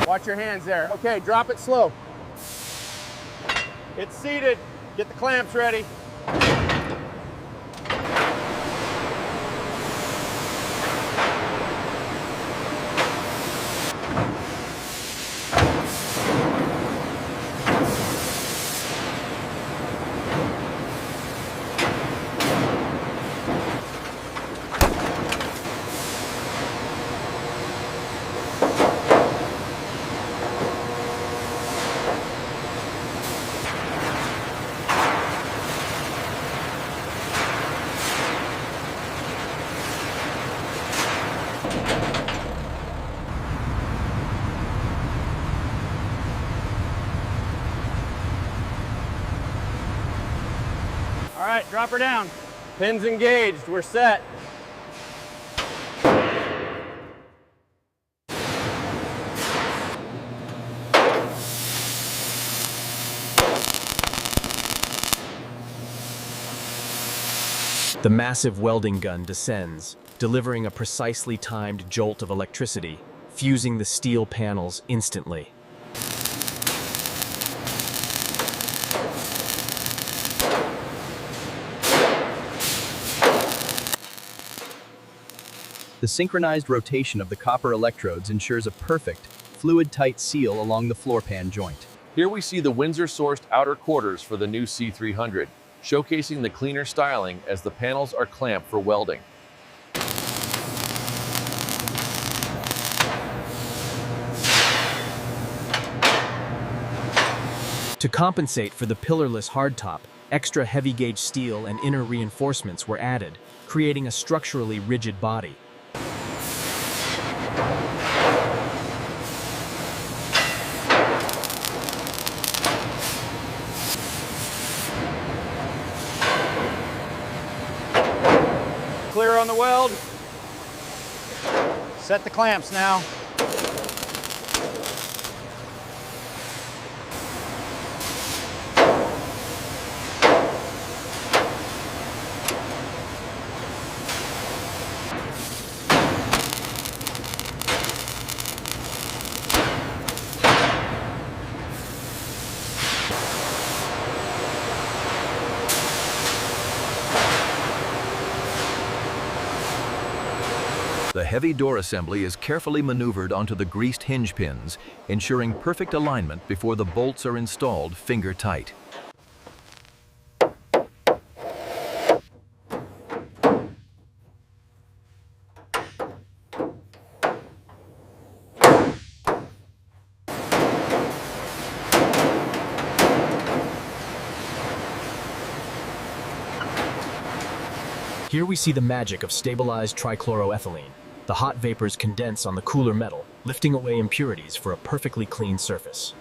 Watch your hands there. Okay, drop it slow. It's seated. Get the clamps ready. All right, drop her down. Pins engaged, we're set. The massive welding gun descends, delivering a precisely timed jolt of electricity, fusing the steel panels instantly. The synchronized rotation of the copper electrodes ensures a perfect, fluid-tight seal along the floor pan joint. Here we see the Windsor-sourced outer quarters for the new C300, showcasing the cleaner styling as the panels are clamped for welding. To compensate for the pillarless hardtop, extra heavy-gauge steel and inner reinforcements were added, creating a structurally rigid body. Clear on the weld. Set the clamps now. The heavy door assembly is carefully maneuvered onto the greased hinge pins, ensuring perfect alignment before the bolts are installed finger tight. Here we see the magic of stabilized trichloroethylene. The hot vapors condense on the cooler metal, lifting away impurities for a perfectly clean surface.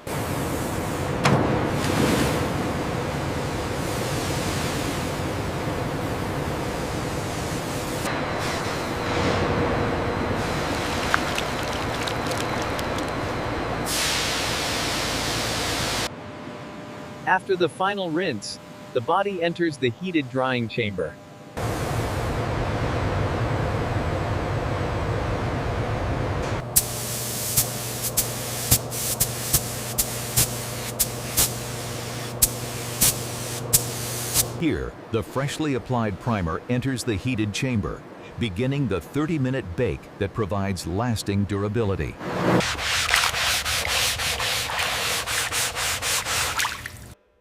After the final rinse, the body enters the heated drying chamber. Here, the freshly applied primer enters the heated chamber, beginning the 30-minute bake that provides lasting durability.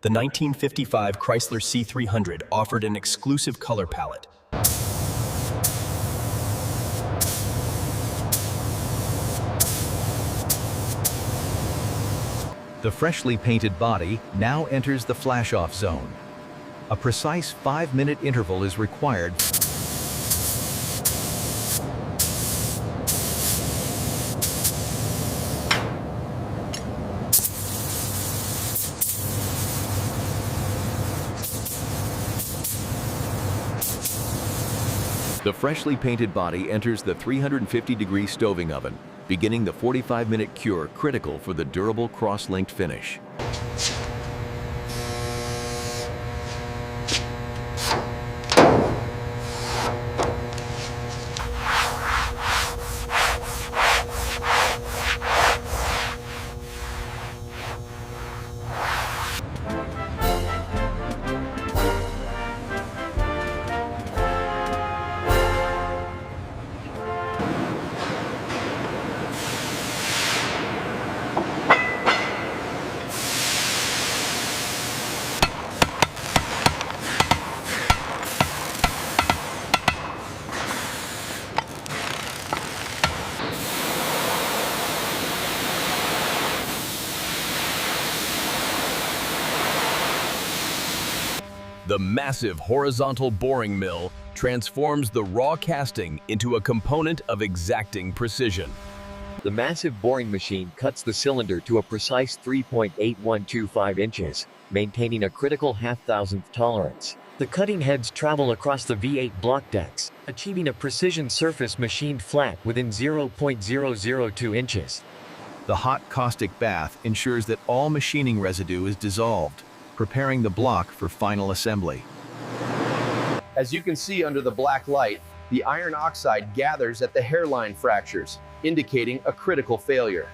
The 1955 Chrysler C300 offered an exclusive color palette. The freshly painted body now enters the flash-off zone. A precise 5-minute interval is required. The freshly painted body enters the 350-degree stoving oven, beginning the 45-minute cure critical for the durable cross-linked finish. The massive horizontal boring mill transforms the raw casting into a component of exacting precision. The massive boring machine cuts the cylinder to a precise 3.8125 inches, maintaining a critical half-thousandth tolerance. The cutting heads travel across the V8 block decks, achieving a precision surface machined flat within 0.002 inches. The hot caustic bath ensures that all machining residue is dissolved, preparing the block for final assembly. As you can see under the black light, the iron oxide gathers at the hairline fractures, indicating a critical failure.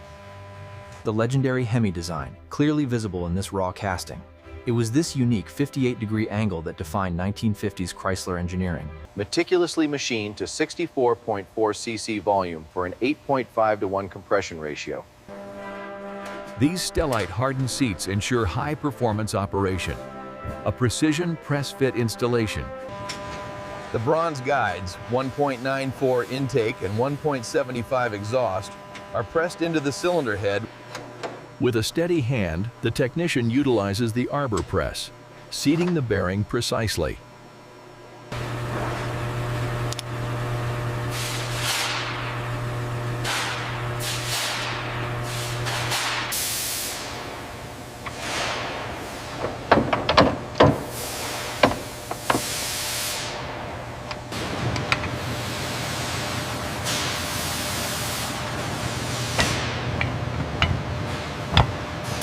The legendary Hemi design, clearly visible in this raw casting. It was this unique 58-degree angle that defined 1950s Chrysler engineering. Meticulously machined to 64.4 cc volume for an 8.5:1 compression ratio. These stellite hardened seats ensure high-performance operation. A precision press-fit installation. The bronze guides, 1.94 intake and 1.75 exhaust, are pressed into the cylinder head. With a steady hand, the technician utilizes the arbor press, seating the bearing precisely.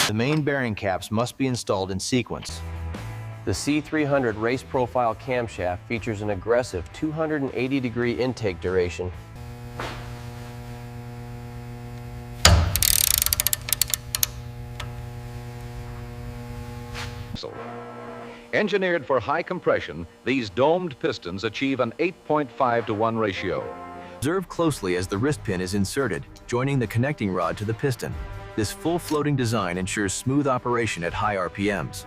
The main bearing caps must be installed in sequence. The C300 race profile camshaft features an aggressive 280-degree intake duration. Engineered for high compression, these domed pistons achieve an 8.5:1 ratio. Observe closely as the wrist pin is inserted, joining the connecting rod to the piston. This full floating design ensures smooth operation at high RPMs.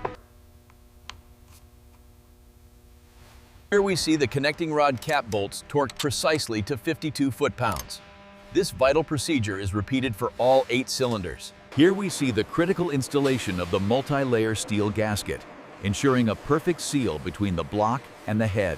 Here we see the connecting rod cap bolts torqued precisely to 52 foot-pounds. This vital procedure is repeated for all 8 cylinders. Here we see the critical installation of the multi-layer steel gasket, ensuring a perfect seal between the block and the head.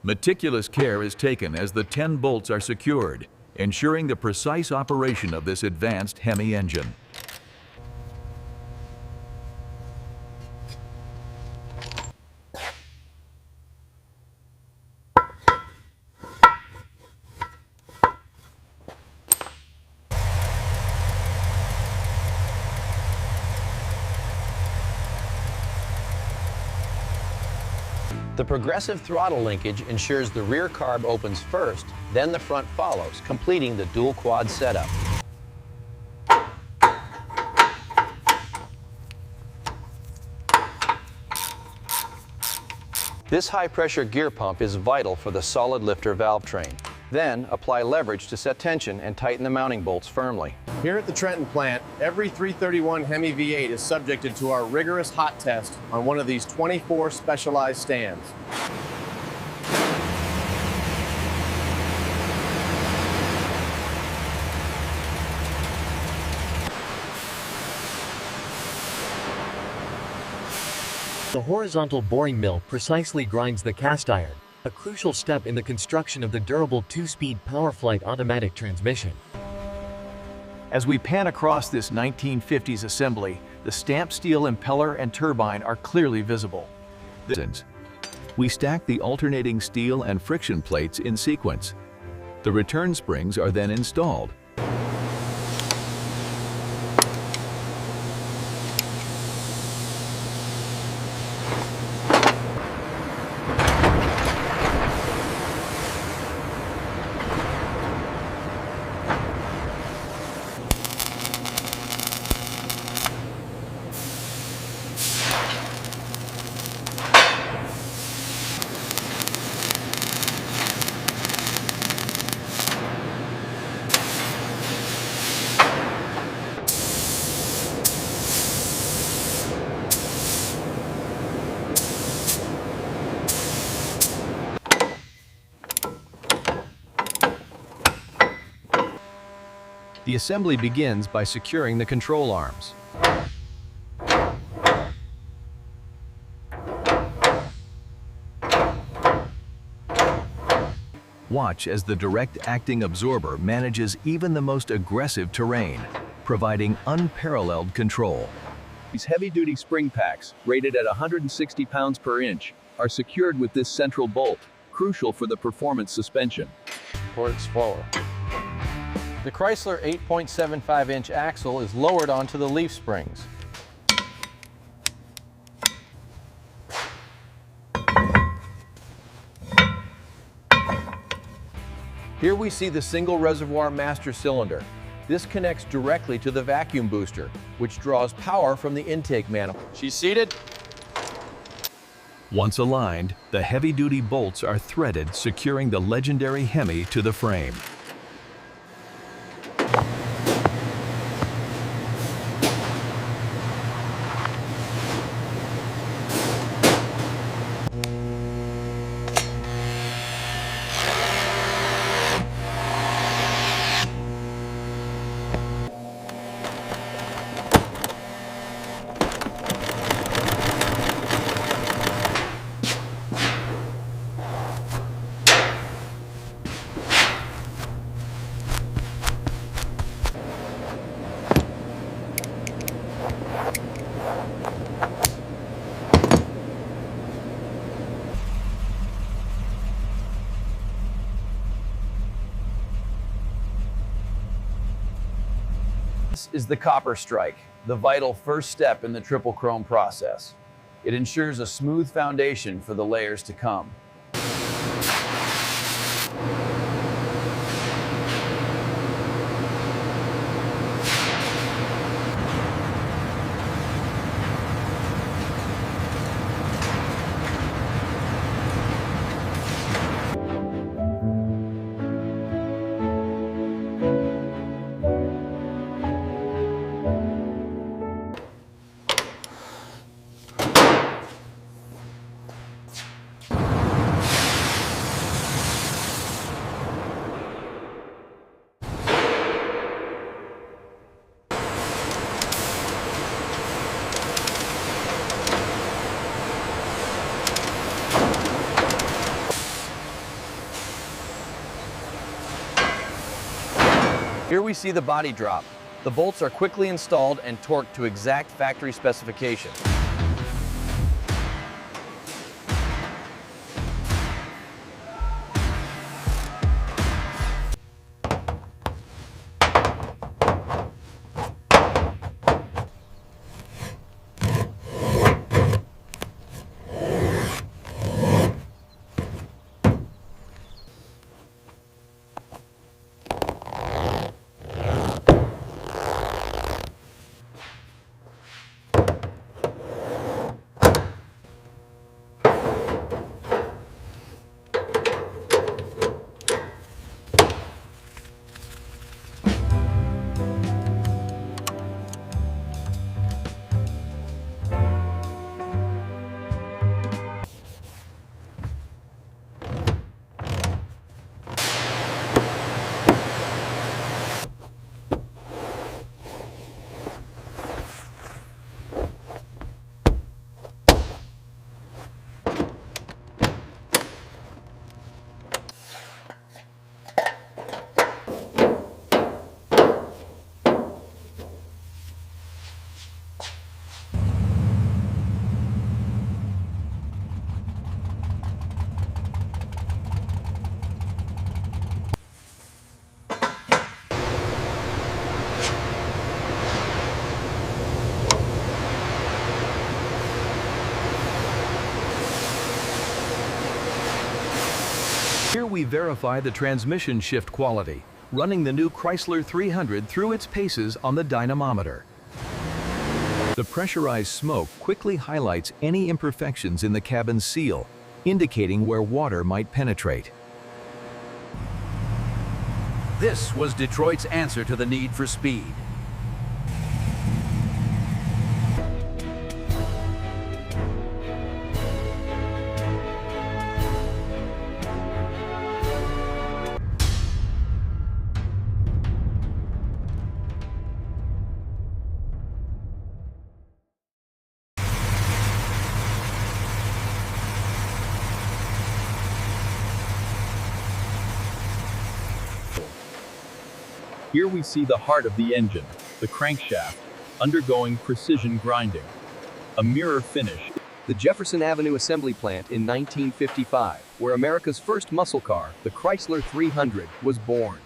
Meticulous care is taken as the 10 bolts are secured, ensuring the precise operation of this advanced Hemi engine. The progressive throttle linkage ensures the rear carb opens first, then the front follows, completing the dual quad setup. This high-pressure gear pump is vital for the solid lifter valve train. Then, apply leverage to set tension and tighten the mounting bolts firmly. Here at the Trenton plant, every 331 Hemi V8 is subjected to our rigorous hot test on one of these 24 specialized stands. The horizontal boring mill precisely grinds the cast iron, a crucial step in the construction of the durable 2-speed PowerFlite automatic transmission. As we pan across this 1950s assembly, the stamped steel impeller and turbine are clearly visible. We stack the alternating steel and friction plates in sequence. The return springs are then installed. The assembly begins by securing the control arms. Watch as the direct acting absorber manages even the most aggressive terrain, providing unparalleled control. These heavy-duty spring packs, rated at 160 pounds per inch, are secured with this central bolt, crucial for the performance suspension. Towards forward. The Chrysler 8.75-inch axle is lowered onto the leaf springs. Here we see the single reservoir master cylinder. This connects directly to the vacuum booster, which draws power from the intake manifold. She's seated. Once aligned, the heavy-duty bolts are threaded, securing the legendary Hemi to the frame. This is the copper strike, the vital first step in the triple chrome process. It ensures a smooth foundation for the layers to come. Here we see the body drop. The bolts are quickly installed and torqued to exact factory specification. Here we verify the transmission shift quality, running the new Chrysler 300 through its paces on the dynamometer. The pressurized smoke quickly highlights any imperfections in the cabin seal, indicating where water might penetrate. This was Detroit's answer to the need for speed. Here we see the heart of the engine, the crankshaft, undergoing precision grinding. A mirror finish. The Jefferson Avenue Assembly Plant in 1955, where America's first muscle car, the Chrysler 300, was born.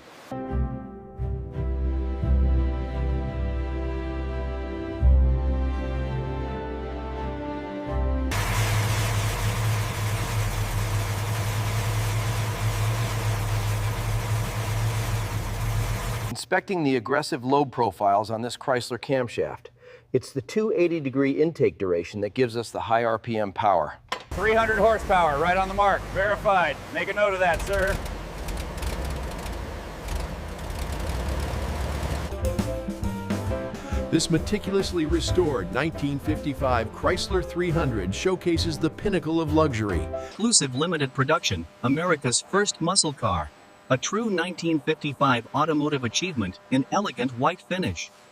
Inspecting the aggressive load profiles on this Chrysler camshaft, it's the 280-degree intake duration that gives us the high RPM power. 300 horsepower, right on the mark. Verified. Make a note of that, sir. This meticulously restored 1955 Chrysler 300 showcases the pinnacle of luxury. Exclusive limited production, America's first muscle car. A true 1955 automotive achievement in elegant white finish.